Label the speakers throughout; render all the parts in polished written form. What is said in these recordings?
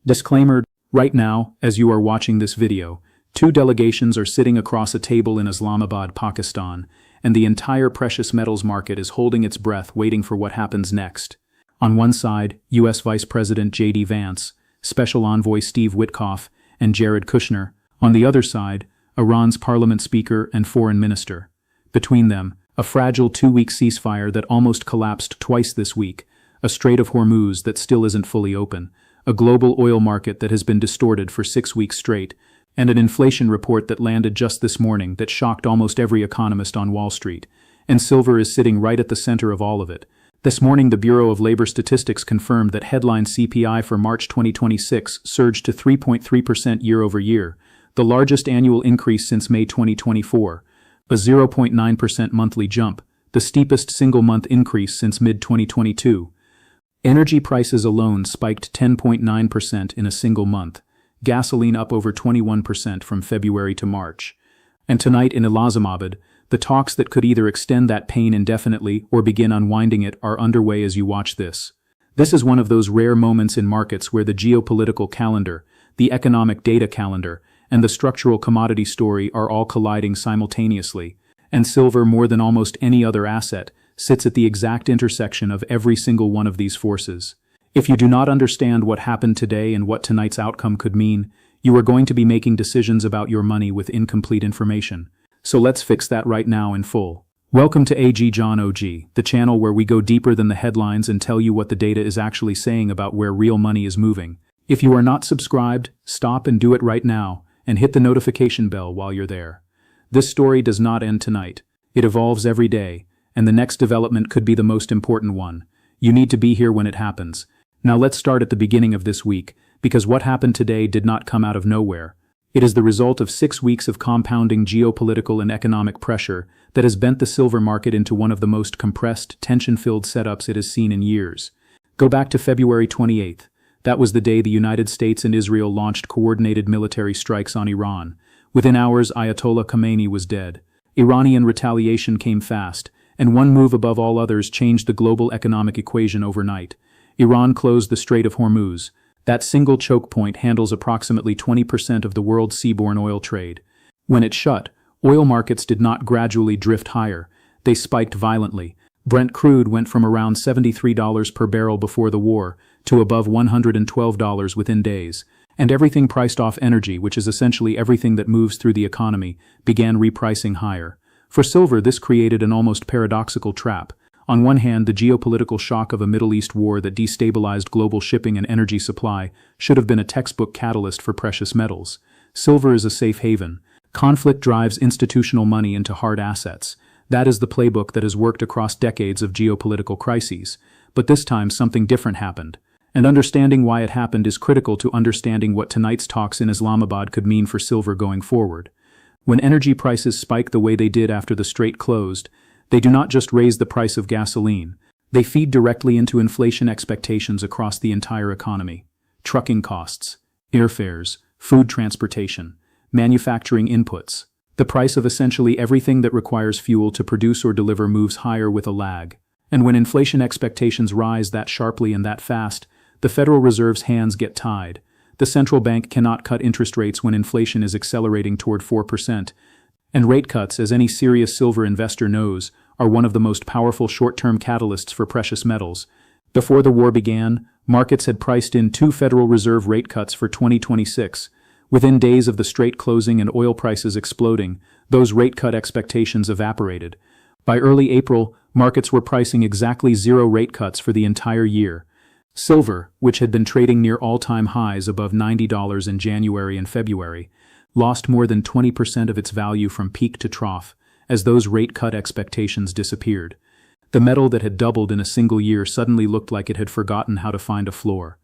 Speaker 1: Disclaimer: right now, as you are watching this video, two delegations are sitting across a table in Islamabad, Pakistan, and the entire precious metals market is holding its breath waiting for what happens next. On one side, U.S. Vice President J.D. Vance, Special Envoy Steve Witkoff, and Jared Kushner. On the other side, Iran's Parliament Speaker and Foreign Minister. Between them, a fragile two-week ceasefire that almost collapsed twice this week, a Strait of Hormuz that still isn't fully open, a global oil market that has been distorted for 6 weeks straight, and an inflation report that landed just this morning that shocked almost every economist on Wall Street. And silver is sitting right at the center of all of it. This morning, the Bureau of Labor Statistics confirmed that headline CPI for March 2026 surged to 3.3% year-over-year, the largest annual increase since May 2024, a 0.9% monthly jump, the steepest single-month increase since mid-2022. Energy prices alone spiked 10.9% in a single month, gasoline up over 21% from February to March. And tonight in Islamabad, the talks that could either extend that pain indefinitely or begin unwinding it are underway as you watch this. This is one of those rare moments in markets where the geopolitical calendar, the economic data calendar, and the structural commodity story are all colliding simultaneously, and silver, more than almost any other asset, sits at the exact intersection of every single one of these forces. If you do not understand what happened today and what tonight's outcome could mean, you are going to be making decisions about your money with incomplete information. So let's fix that right now in full. Welcome to AG John OG, the channel where we go deeper than the headlines and tell you what the data is actually saying about where real money is moving. If you are not subscribed, stop and do it right now, and hit the notification bell while you're there. This story does not end tonight. It evolves every day, and the next development could be the most important one. You need to be here when it happens. Now let's start at the beginning of this week, because what happened today did not come out of nowhere. It is the result of 6 weeks of compounding geopolitical and economic pressure that has bent the silver market into one of the most compressed, tension-filled setups it has seen in years. Go back to February 28th. That was the day the United States and Israel launched coordinated military strikes on Iran. Within hours, Ayatollah Khamenei was dead. Iranian retaliation came fast, and one move above all others changed the global economic equation overnight. Iran closed the Strait of Hormuz. That single choke point handles approximately 20% of the world's seaborne oil trade. When it shut, oil markets did not gradually drift higher. They spiked violently. Brent crude went from around $73 per barrel before the war to above $112 within days. And everything priced off energy, which is essentially everything that moves through the economy, began repricing higher. For silver, this created an almost paradoxical trap. On one hand, the geopolitical shock of a Middle East war that destabilized global shipping and energy supply should have been a textbook catalyst for precious metals. Silver is a safe haven. Conflict drives institutional money into hard assets. That is the playbook that has worked across decades of geopolitical crises. But this time something different happened. And understanding why it happened is critical to understanding what tonight's talks in Islamabad could mean for silver going forward. When energy prices spike the way they did after the strait closed, they do not just raise the price of gasoline. They feed directly into inflation expectations across the entire economy. Trucking costs, airfares, food transportation, manufacturing inputs. The price of essentially everything that requires fuel to produce or deliver moves higher with a lag. And when inflation expectations rise that sharply and that fast, the Federal Reserve's hands get tied. The central bank cannot cut interest rates when inflation is accelerating toward 4%. And rate cuts, as any serious silver investor knows, are one of the most powerful short-term catalysts for precious metals. Before the war began, markets had priced in 2 Federal Reserve rate cuts for 2026. Within days of the strait closing and oil prices exploding, those rate cut expectations evaporated. By early April, markets were pricing exactly 0 rate cuts for the entire year. Silver, which had been trading near all-time highs above $90 in January and February, lost more than 20% of its value from peak to trough as those rate cut expectations disappeared. The metal that had doubled in a single year suddenly looked like it had forgotten how to find a floor.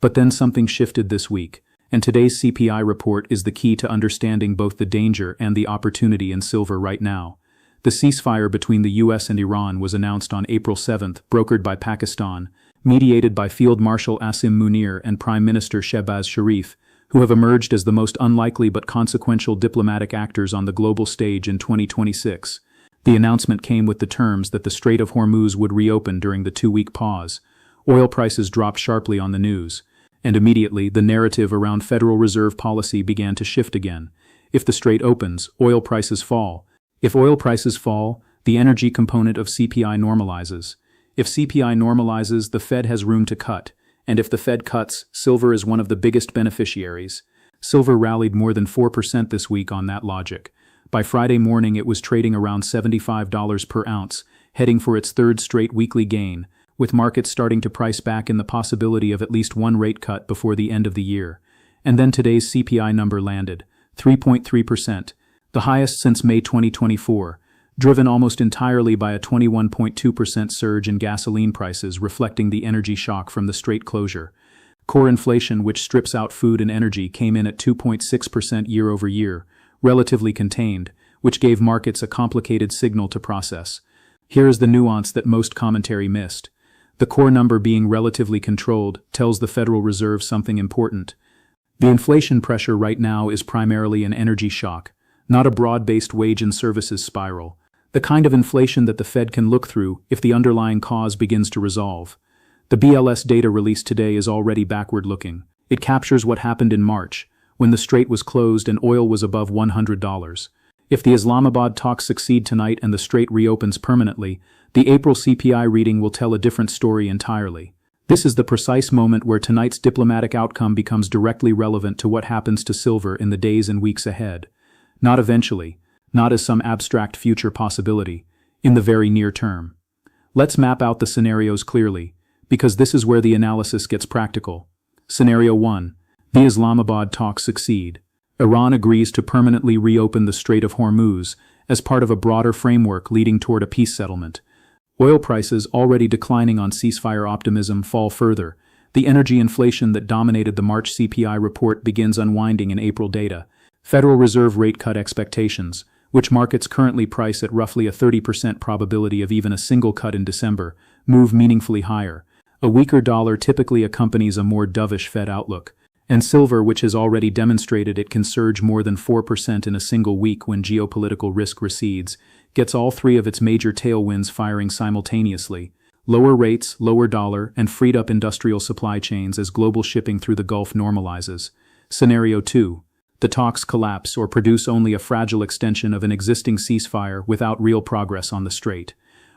Speaker 1: But then something shifted this week, and today's CPI report is the key to understanding both the danger and the opportunity in silver right now. The ceasefire between the US and Iran was announced on April 7th, brokered by Pakistan, mediated by Field Marshal Asim Munir and Prime Minister Shehbaz Sharif, who have emerged as the most unlikely but consequential diplomatic actors on the global stage in 2026. The announcement came with the terms that the Strait of Hormuz would reopen during the 2-week pause. Oil prices dropped sharply on the news. and immediately the narrative around Federal Reserve policy began to shift again. If the Strait opens, oil prices fall. If oil prices fall, the energy component of CPI normalizes. If CPI normalizes, the Fed has room to cut, and if the Fed cuts, silver is one of the biggest beneficiaries. Silver rallied more than 4% this week on that logic. By Friday morning, it was trading around $75 per ounce, heading for its third straight weekly gain, with markets starting to price back in the possibility of at least one rate cut before the end of the year. And then today's CPI number landed, 3.3%, the highest since May 2024, driven almost entirely by a 21.2% surge in gasoline prices reflecting the energy shock from the Strait closure. Core inflation, which strips out food and energy, came in at 2.6% year over year, relatively contained, which gave markets a complicated signal to process. Here is the nuance that most commentary missed. The core number being relatively controlled tells the Federal Reserve something important. The inflation pressure right now is primarily an energy shock, not a broad-based wage and services spiral, the kind of inflation that the Fed can look through if the underlying cause begins to resolve. The BLS data released today is already backward-looking. It captures what happened in March, when the Strait was closed and oil was above $100. If the Islamabad talks succeed tonight and the Strait reopens permanently, the April CPI reading will tell a different story entirely. This is the precise moment where tonight's diplomatic outcome becomes directly relevant to what happens to silver in the days and weeks ahead. Not eventually, not as some abstract future possibility, in the very near term. Let's map out the scenarios clearly, because this is where the analysis gets practical. Scenario 1. The Islamabad talks succeed. Iran agrees to permanently reopen the Strait of Hormuz as part of a broader framework leading toward a peace settlement. Oil prices, already declining on ceasefire optimism, fall further. The energy inflation that dominated the March CPI report begins unwinding in April data. Federal Reserve rate cut expectations, which markets currently price at roughly a 30% probability of even a single cut in December, move meaningfully higher. A weaker dollar typically accompanies a more dovish Fed outlook. And silver, which has already demonstrated it can surge more than 4% in a single week when geopolitical risk recedes, gets all three of its major tailwinds firing simultaneously. Lower rates, lower dollar, and freed up industrial supply chains as global shipping through the Gulf normalizes. Scenario 2. The talks collapse or produce only a fragile extension of an existing ceasefire without real progress on the Strait.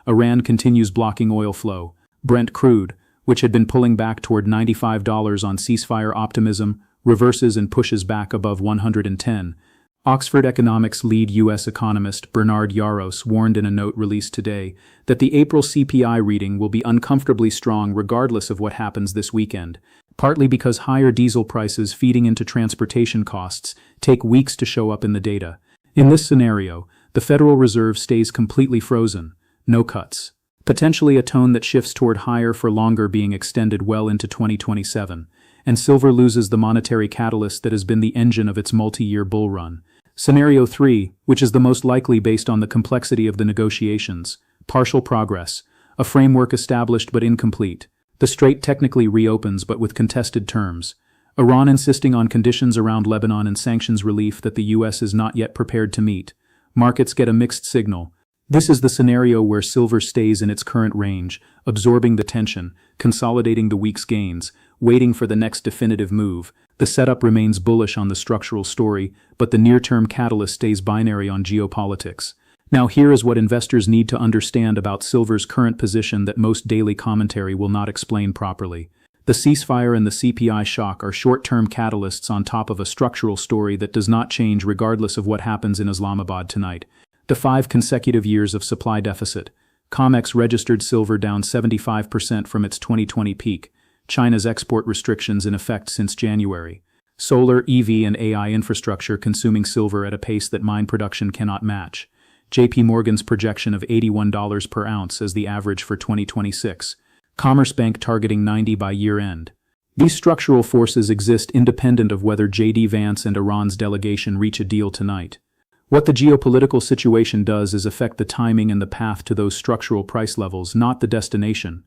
Speaker 1: Iran continues blocking oil flow. Brent crude, which had been pulling back toward $95 on ceasefire optimism, reverses and pushes back above 110. Oxford Economics lead U.S. economist Bernard Yaros warned in a note released today that the April CPI reading will be uncomfortably strong regardless of what happens this weekend, partly because higher diesel prices feeding into transportation costs take weeks to show up in the data. In this scenario, the Federal Reserve stays completely frozen, no cuts. Potentially a tone that shifts toward higher for longer being extended well into 2027, and silver loses the monetary catalyst that has been the engine of its multi-year bull run. Scenario 3, which is the most likely based on the complexity of the negotiations, partial progress, a framework established but incomplete. The Strait technically reopens but with contested terms. Iran insisting on conditions around Lebanon and sanctions relief that the U.S. is not yet prepared to meet. Markets get a mixed signal. This is the scenario where silver stays in its current range, absorbing the tension, consolidating the week's gains, waiting for the next definitive move. The setup remains bullish on the structural story, but the near-term catalyst stays binary on geopolitics. Now here is what investors need to understand about silver's current position that most daily commentary will not explain properly. The ceasefire and the CPI shock are short-term catalysts on top of a structural story that does not change regardless of what happens in Islamabad tonight. The 5 consecutive years of supply deficit. COMEX registered silver down 75% from its 2020 peak. China's export restrictions in effect since January. Solar, EV, and AI infrastructure consuming silver at a pace that mine production cannot match. JP Morgan's projection of $81 per ounce as the average for 2026. Commerce Bank targeting 90 by year-end. These structural forces exist independent of whether J.D. Vance and Iran's delegation reach a deal tonight. What the geopolitical situation does is affect the timing and the path to those structural price levels, not the destination.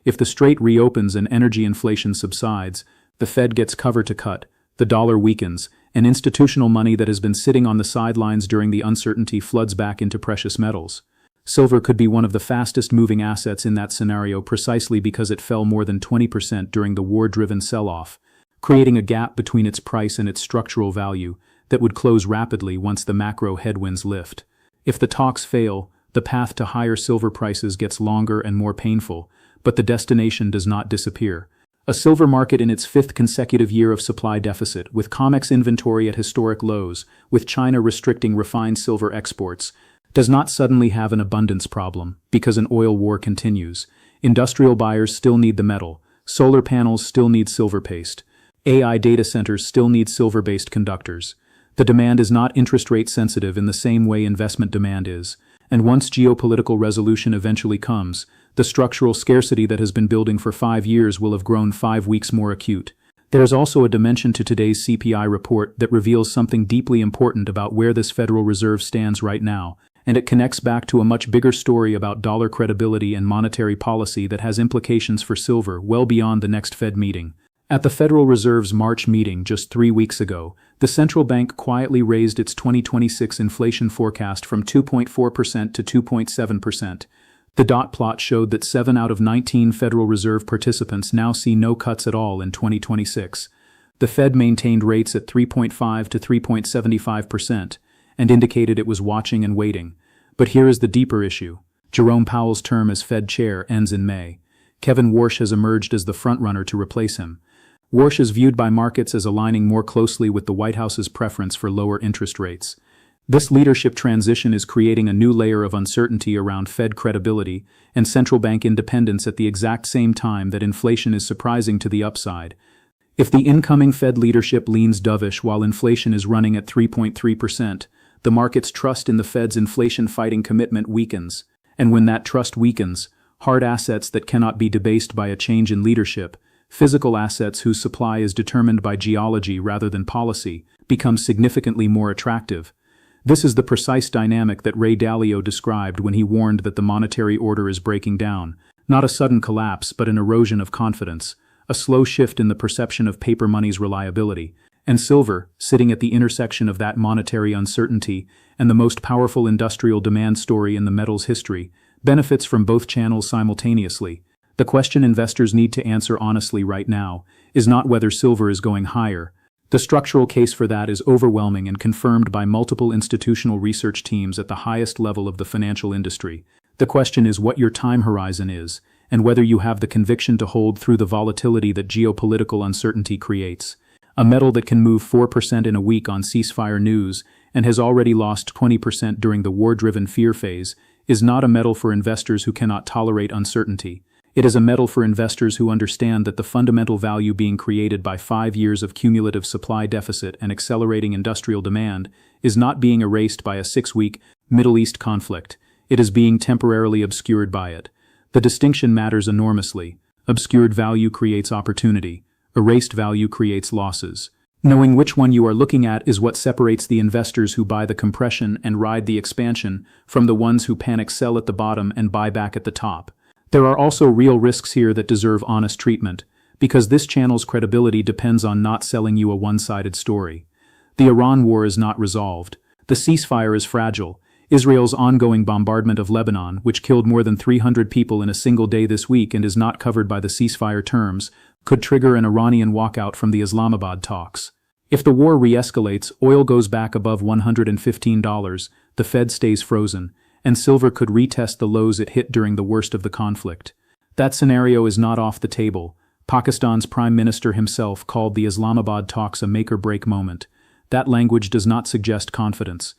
Speaker 1: If the Strait reopens and energy inflation subsides, the Fed gets cover to cut, the dollar weakens, and institutional money that has been sitting on the sidelines during the uncertainty floods back into precious metals. Silver could be one of the fastest moving assets in that scenario precisely because it fell more than 20% during the war-driven sell-off. creating a gap between its price and its structural value that would close rapidly once the macro headwinds lift. If the talks fail, the path to higher silver prices gets longer and more painful, but the destination does not disappear. A silver market in its fifth consecutive year of supply deficit, with COMEX inventory at historic lows, with China restricting refined silver exports, does not suddenly have an abundance problem because an oil war continues. Industrial buyers still need the metal, solar panels still need silver paste, AI data centers still need silver-based conductors. The demand is not interest rate sensitive in the same way investment demand is, and once geopolitical resolution eventually comes, the structural scarcity that has been building for 5 years will have grown 5 weeks more acute. There is also a dimension to today's CPI report that reveals something deeply important about where this Federal Reserve stands right now, and it connects back to a much bigger story about dollar credibility and monetary policy that has implications for silver well beyond the next Fed meeting. At the Federal Reserve's March meeting just 3 weeks ago, the central bank quietly raised its 2026 inflation forecast from 2.4% to 2.7%. The dot plot showed that 7 out of 19 Federal Reserve participants now see no cuts at all in 2026. The Fed maintained rates at 3.5 to 3.75% and indicated it was watching and waiting. But here is the deeper issue. Jerome Powell's term as Fed chair ends in May. Kevin Warsh has emerged as the frontrunner to replace him. Warsh is viewed by markets as aligning more closely with the White House's preference for lower interest rates. This leadership transition is creating a new layer of uncertainty around Fed credibility and central bank independence at the exact same time that inflation is surprising to the upside. If the incoming Fed leadership leans dovish while inflation is running at 3.3%, the market's trust in the Fed's inflation-fighting commitment weakens. And when that trust weakens, hard assets that cannot be debased by a change in leadership, physical assets whose supply is determined by geology rather than policy, become significantly more attractive. This is the precise dynamic that Ray Dalio described when he warned that the monetary order is breaking down, not a sudden collapse but an erosion of confidence, a slow shift in the perception of paper money's reliability, and silver, sitting at the intersection of that monetary uncertainty and the most powerful industrial demand story in the metal's history, benefits from both channels simultaneously. The question investors need to answer honestly right now is not whether silver is going higher. The structural case for that is overwhelming and confirmed by multiple institutional research teams at the highest level of the financial industry. The question is what your time horizon is, and whether you have the conviction to hold through the volatility that geopolitical uncertainty creates. A metal that can move 4% in a week on ceasefire news and has already lost 20% during the war-driven fear phase is not a metal for investors who cannot tolerate uncertainty. It is a metal for investors who understand that the fundamental value being created by 5 years of cumulative supply deficit and accelerating industrial demand is not being erased by a 6-week Middle East conflict. It is being temporarily obscured by it. The distinction matters enormously. Obscured value creates opportunity. Erased value creates losses. Knowing which one you are looking at is what separates the investors who buy the compression and ride the expansion from the ones who panic sell at the bottom and buy back at the top. There are also real risks here that deserve honest treatment, because this channel's credibility depends on not selling you a one-sided story. The Iran war is not resolved. The ceasefire is fragile. Israel's ongoing bombardment of Lebanon, which killed more than 300 people in a single day this week and is not covered by the ceasefire terms, could trigger an Iranian walkout from the Islamabad talks. If the war re-escalates, oil goes back above $115, the Fed stays frozen, and silver could retest the lows it hit during the worst of the conflict. That scenario is not off the table. Pakistan's Prime Minister himself called the Islamabad talks a make-or-break moment. That language does not suggest confidence.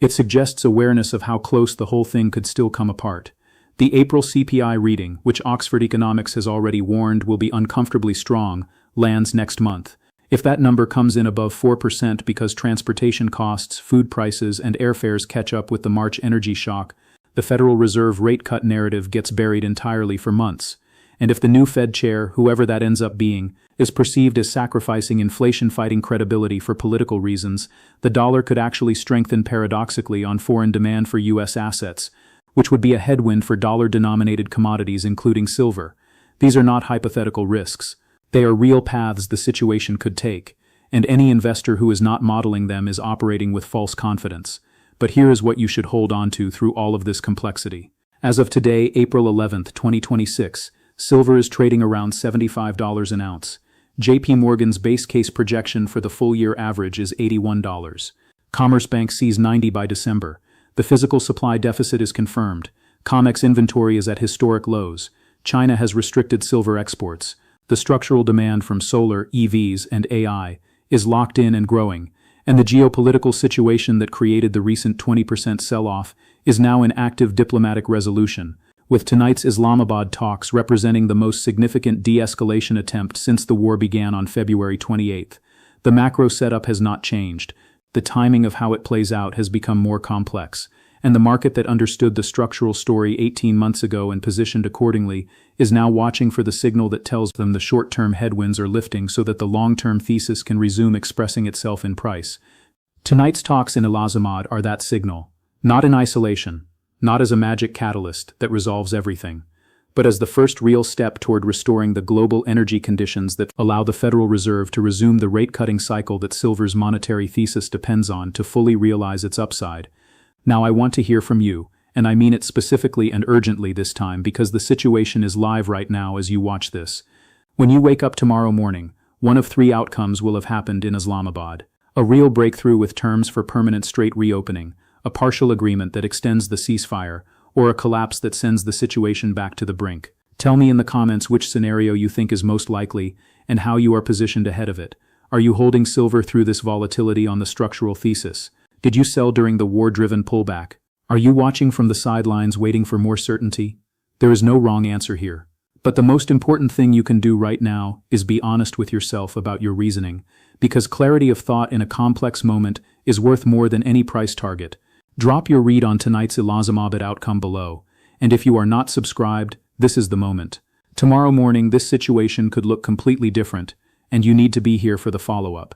Speaker 1: It suggests awareness of how close the whole thing could still come apart. The April CPI reading, which Oxford Economics has already warned will be uncomfortably strong, lands next month. If that number comes in above 4% because transportation costs, food prices, and airfares catch up with the March energy shock, the Federal Reserve rate cut narrative gets buried entirely for months. And if the new Fed chair, whoever that ends up being, is perceived as sacrificing inflation-fighting credibility for political reasons, the dollar could actually strengthen paradoxically on foreign demand for U.S. assets, which would be a headwind for dollar-denominated commodities including silver. These are not hypothetical risks. They are real paths the situation could take, and any investor who is not modeling them is operating with false confidence. But here is what you should hold on to through all of this complexity. As of today, April 11, 2026, silver is trading around $75 an ounce. JP Morgan's base case projection for the full-year average is $81. Commerce Bank sees 90 by December. The physical supply deficit is confirmed. COMEX inventory is at historic lows. China has restricted silver exports. The structural demand from solar, EVs, and AI is locked in and growing. And the geopolitical situation that created the recent 20% sell-off is now in active diplomatic resolution, with tonight's Islamabad talks representing the most significant de-escalation attempt since the war began on February 28. The macro setup has not changed. The timing of how it plays out has become more complex, and the market that understood the structural story 18 months ago and positioned accordingly is now watching for the signal that tells them the short-term headwinds are lifting so that the long-term thesis can resume expressing itself in price. Tonight's talks in Islamabad are that signal, not in isolation, not as a magic catalyst that resolves everything, but as the first real step toward restoring the global energy conditions that allow the Federal Reserve to resume the rate-cutting cycle that silver's monetary thesis depends on to fully realize its upside. Now I want to hear from you, and I mean it specifically and urgently this time because the situation is live right now as you watch this. When you wake up tomorrow morning, one of three outcomes will have happened in Islamabad. A real breakthrough with terms for permanent strait reopening, a partial agreement that extends the ceasefire, or a collapse that sends the situation back to the brink. Tell me in the comments which scenario you think is most likely and how you are positioned ahead of it. Are you holding silver through this volatility on the structural thesis? Did you sell during the war-driven pullback? Are you watching from the sidelines waiting for more certainty? There is no wrong answer here. But the most important thing you can do right now is be honest with yourself about your reasoning, because clarity of thought in a complex moment is worth more than any price target. Drop your read on tonight's Islamabad outcome below, and if you are not subscribed, this is the moment. Tomorrow morning this situation could look completely different, and you need to be here for the follow-up.